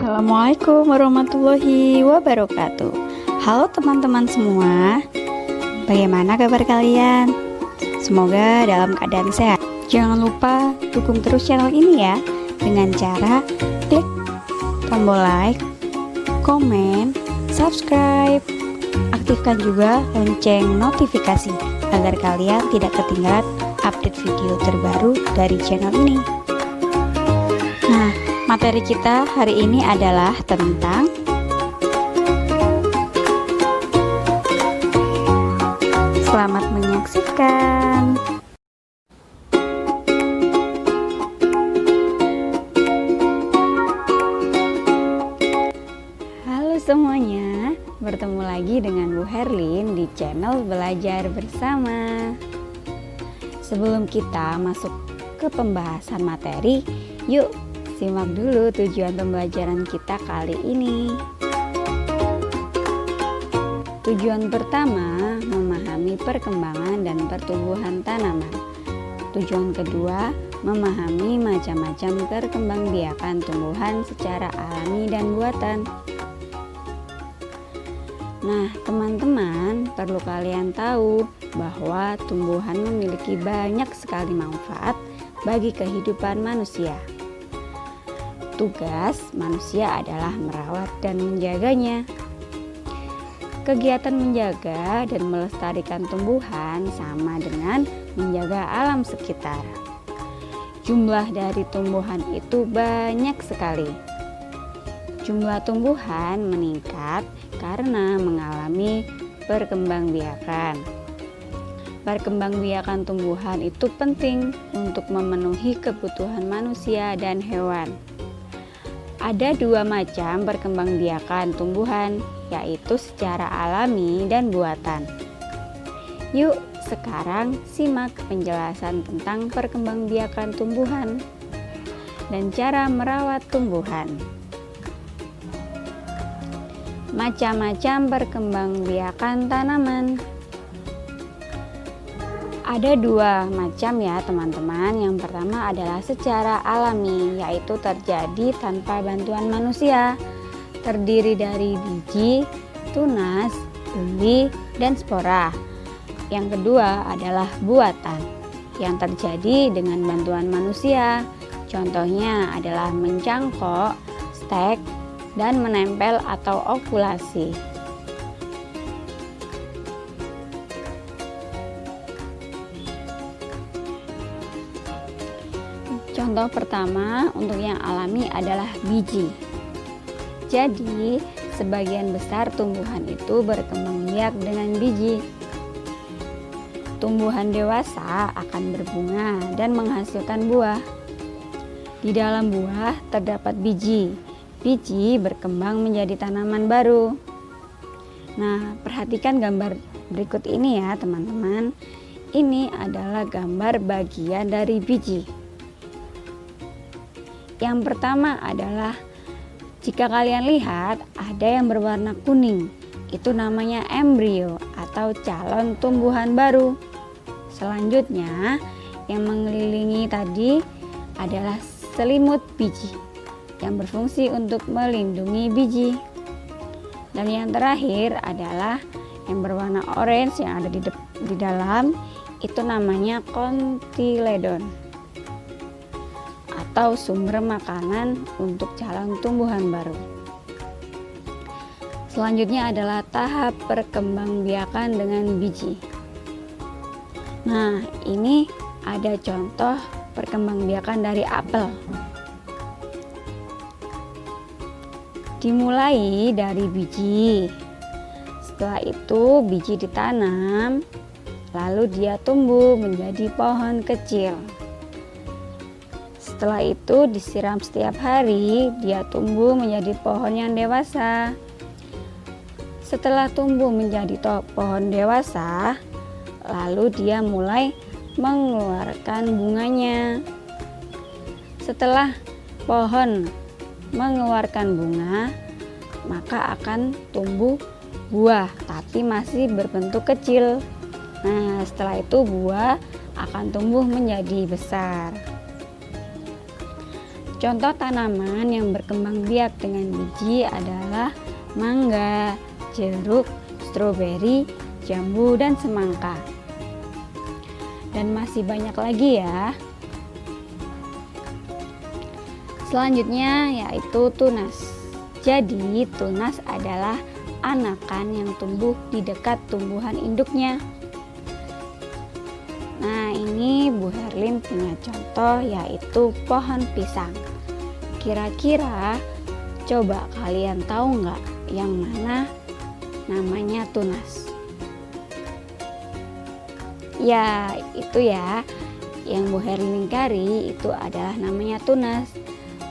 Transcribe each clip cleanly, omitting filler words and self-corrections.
Assalamualaikum warahmatullahi wabarakatuh. Halo teman-teman semua, bagaimana kabar kalian? Semoga dalam keadaan sehat. Jangan lupa dukung terus channel ini ya, dengan cara klik tombol like, komen, subscribe. Aktifkan juga lonceng notifikasi agar kalian tidak ketinggalan update video terbaru dari channel ini. Nah, materi kita hari ini adalah tentang selamat menyaksikan. Halo semuanya, bertemu lagi dengan Bu Herlin di channel Belajar Bersama. Sebelum kita masuk ke pembahasan materi, yuk simak dulu tujuan pembelajaran kita kali ini. Tujuan pertama, memahami perkembangan dan pertumbuhan tanaman. Tujuan kedua, memahami macam-macam perkembangbiakan tumbuhan secara alami dan buatan. Nah, teman-teman, perlu kalian tahu bahwa tumbuhan memiliki banyak sekali manfaat bagi kehidupan manusia. Tugas manusia adalah merawat dan menjaganya. Kegiatan menjaga dan melestarikan tumbuhan sama dengan menjaga alam sekitar. Jumlah dari tumbuhan itu banyak sekali. Jumlah tumbuhan meningkat karena mengalami perkembangbiakan. Perkembangbiakan tumbuhan itu penting untuk memenuhi kebutuhan manusia dan hewan. Ada dua macam perkembangbiakan tumbuhan, yaitu secara alami dan buatan. Yuk, sekarang simak penjelasan tentang perkembangbiakan tumbuhan dan cara merawat tumbuhan. Macam-macam perkembangbiakan tanaman. Ada dua macam ya teman-teman. Yang pertama adalah secara alami, yaitu terjadi tanpa bantuan manusia. Terdiri dari biji, tunas, umbi, dan spora. Yang kedua adalah buatan, yang terjadi dengan bantuan manusia. Contohnya adalah mencangkok, stek, dan menempel atau okulasi. Contoh pertama untuk yang alami adalah biji. Jadi, sebagian besar tumbuhan itu berkembang biak dengan biji. Tumbuhan dewasa akan berbunga dan menghasilkan buah. Di dalam buah terdapat biji. Biji berkembang menjadi tanaman baru. Nah, perhatikan gambar berikut ini ya teman-teman. Ini adalah gambar bagian dari biji. Yang pertama adalah, jika kalian lihat ada yang berwarna kuning, itu namanya embrio atau calon tumbuhan baru. Selanjutnya, yang mengelilingi tadi adalah selimut biji yang berfungsi untuk melindungi biji. Dan yang terakhir adalah yang berwarna orange yang ada di dalam, itu namanya kontiledon atau sumber makanan untuk calon tumbuhan baru. Selanjutnya adalah tahap perkembangbiakan dengan biji. Nah, ini ada contoh perkembangbiakan dari apel. Dimulai dari biji. Setelah itu biji ditanam, lalu dia tumbuh menjadi pohon kecil. Setelah itu disiram setiap hari, dia tumbuh menjadi pohon yang dewasa. Setelah tumbuh menjadi pohon dewasa, lalu dia mulai mengeluarkan bunganya. Setelah pohon mengeluarkan bunga, maka akan tumbuh buah, tapi masih berbentuk kecil. Nah, setelah itu buah akan tumbuh menjadi besar. Contoh tanaman yang berkembang biak dengan biji adalah mangga, jeruk, stroberi, jambu, dan semangka. Dan masih banyak lagi ya. Selanjutnya yaitu tunas. Jadi tunas adalah anakan yang tumbuh di dekat tumbuhan induknya. Nah, ini Bu Herlin punya contoh yaitu pohon pisang. Kira-kira coba kalian tahu nggak yang mana namanya tunas? Ya, itu ya. Yang Bu Herlin ingkari itu adalah namanya tunas.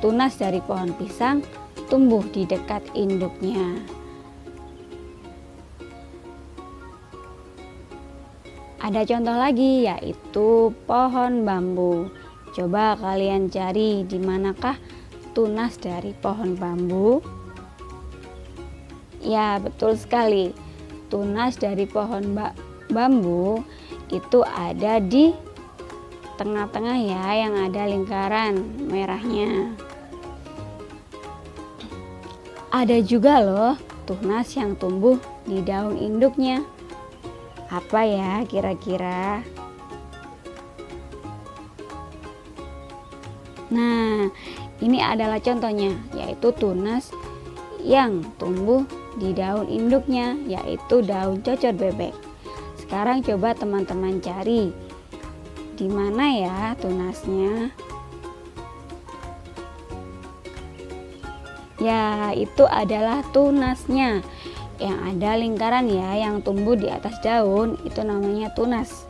Tunas dari pohon pisang tumbuh di dekat induknya. Ada contoh lagi yaitu pohon bambu. Coba kalian cari di manakah tunas dari pohon bambu? Ya, betul sekali. Tunas dari pohon bambu itu ada di tengah-tengah ya, yang ada lingkaran merahnya. Ada juga loh tunas yang tumbuh di daun induknya. Apa ya kira-kira? Nah, ini adalah contohnya, yaitu tunas yang tumbuh di daun induknya, yaitu daun cocor bebek. Sekarang coba teman-teman cari di mana ya tunasnya. Ya, itu adalah tunasnya. Yang ada lingkaran ya, yang tumbuh di atas daun, itu namanya tunas.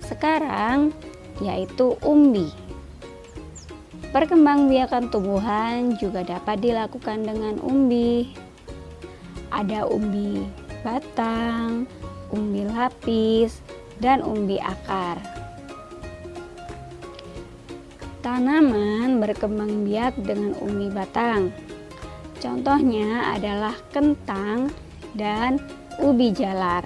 Sekarang yaitu umbi. Perkembangbiakan tumbuhan juga dapat dilakukan dengan umbi. Ada umbi batang, umbi lapis, dan umbi akar. Tanaman berkembang biak dengan umbi batang. Contohnya adalah kentang dan ubi jalar.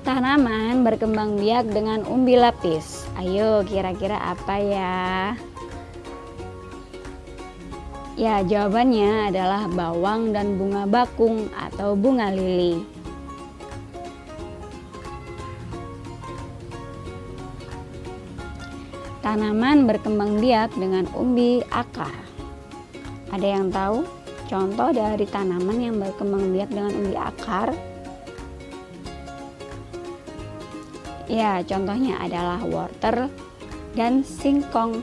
Tanaman berkembang biak dengan umbi lapis. Ayo, kira-kira apa ya? Ya, jawabannya adalah bawang dan bunga bakung atau bunga lili. Tanaman berkembang biak dengan umbi akar. Ada yang tahu contoh dari tanaman yang berkembang biak dengan umbi akar? Ya, contohnya adalah wortel dan singkong.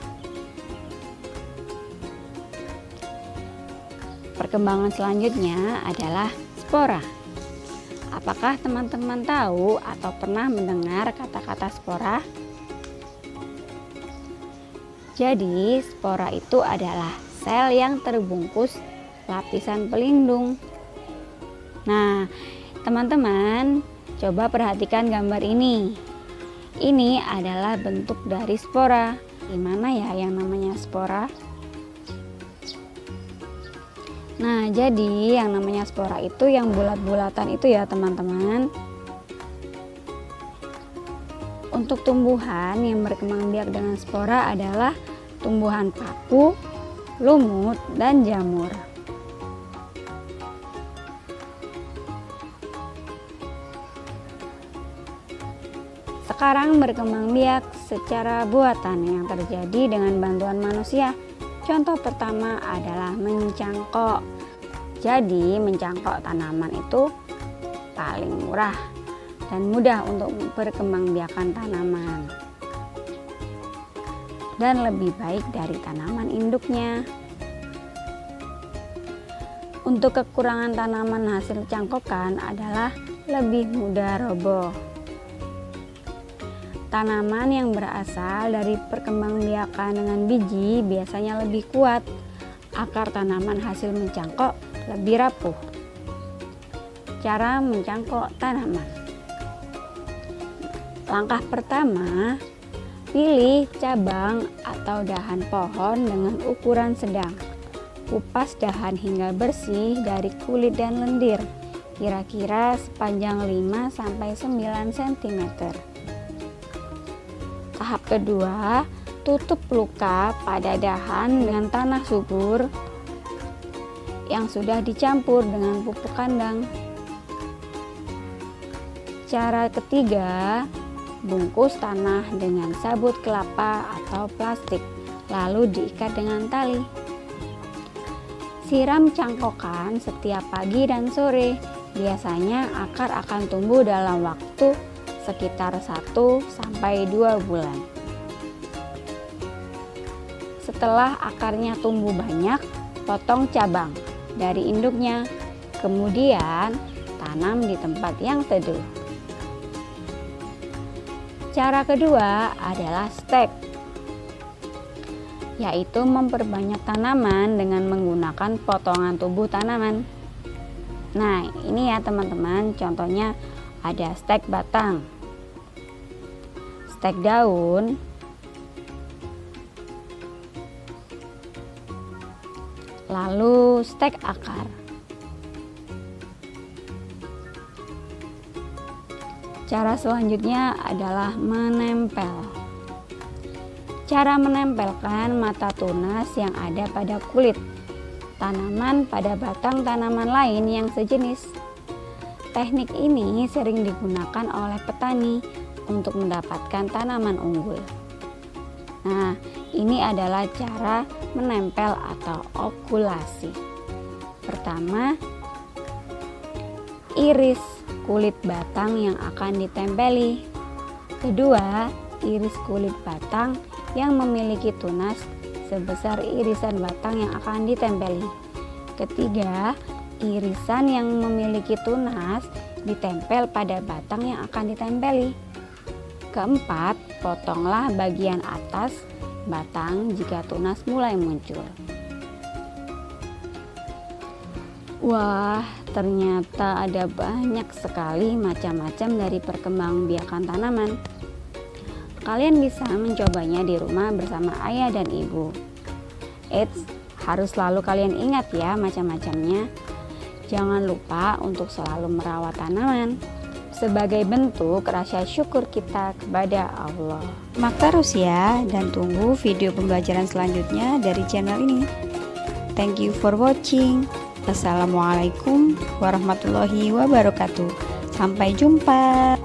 Perkembangan selanjutnya adalah spora. Apakah teman-teman tahu atau pernah mendengar kata-kata spora? Jadi, spora itu adalah sel yang terbungkus lapisan pelindung. Nah, teman-teman, coba perhatikan gambar ini. Ini adalah bentuk dari spora. Gimana ya yang namanya spora? Nah, jadi yang namanya spora itu yang bulat-bulatan itu ya, teman-teman. Untuk tumbuhan yang berkembang biak dengan spora adalah tumbuhan paku, lumut, dan jamur. Sekarang berkembang biak secara buatan yang terjadi dengan bantuan manusia. Contoh pertama adalah mencangkok. Jadi mencangkok tanaman itu paling murah dan mudah untuk perkembangbiakan tanaman, dan lebih baik dari tanaman induknya. Untuk kekurangan tanaman hasil cangkokan adalah lebih mudah roboh. Tanaman yang berasal dari perkembangbiakan dengan biji biasanya lebih kuat. Akar tanaman hasil mencangkok lebih rapuh. Cara mencangkok tanaman. Langkah pertama, pilih cabang atau dahan pohon dengan ukuran sedang. Kupas dahan hingga bersih dari kulit dan lendir. kira-kira sepanjang 5-9 cm. Tahap kedua, tutup luka pada dahan dengan tanah subur yang sudah dicampur dengan pupuk kandang. Cara ketiga, bungkus tanah dengan sabut kelapa atau plastik, lalu diikat dengan tali. Siram cangkokan setiap pagi dan sore. Biasanya akar akan tumbuh dalam waktu sekitar 1-2 bulan. Setelah akarnya tumbuh banyak, potong cabang dari induknya, kemudian tanam di tempat yang teduh. Cara kedua adalah stek, yaitu memperbanyak tanaman dengan menggunakan potongan tubuh tanaman. Nah, ini ya teman-teman, contohnya ada stek batang, stek daun, lalu stek akar. Cara selanjutnya adalah menempel. Cara menempelkan mata tunas yang ada pada kulit tanaman pada batang tanaman lain yang sejenis. Teknik ini sering digunakan oleh petani untuk mendapatkan tanaman unggul. Nah, ini adalah cara menempel atau okulasi. Pertama, iris kulit batang yang akan ditempeli. Kedua, iris kulit batang yang memiliki tunas sebesar irisan batang yang akan ditempeli. Ketiga, irisan yang memiliki tunas ditempel pada batang yang akan ditempeli. Keempat, potonglah bagian atas batang jika tunas mulai muncul. Wah, ternyata ada banyak sekali macam-macam dari perkembangbiakan tanaman. Kalian bisa mencobanya di rumah bersama ayah dan ibu. Eits, harus selalu kalian ingat ya macam-macamnya. Jangan lupa untuk selalu merawat tanaman sebagai bentuk rasa syukur kita kepada Allah. Simak terus ya, dan tunggu video pembelajaran selanjutnya dari channel ini. Thank you for watching. Assalamualaikum warahmatullahi wabarakatuh. Sampai jumpa.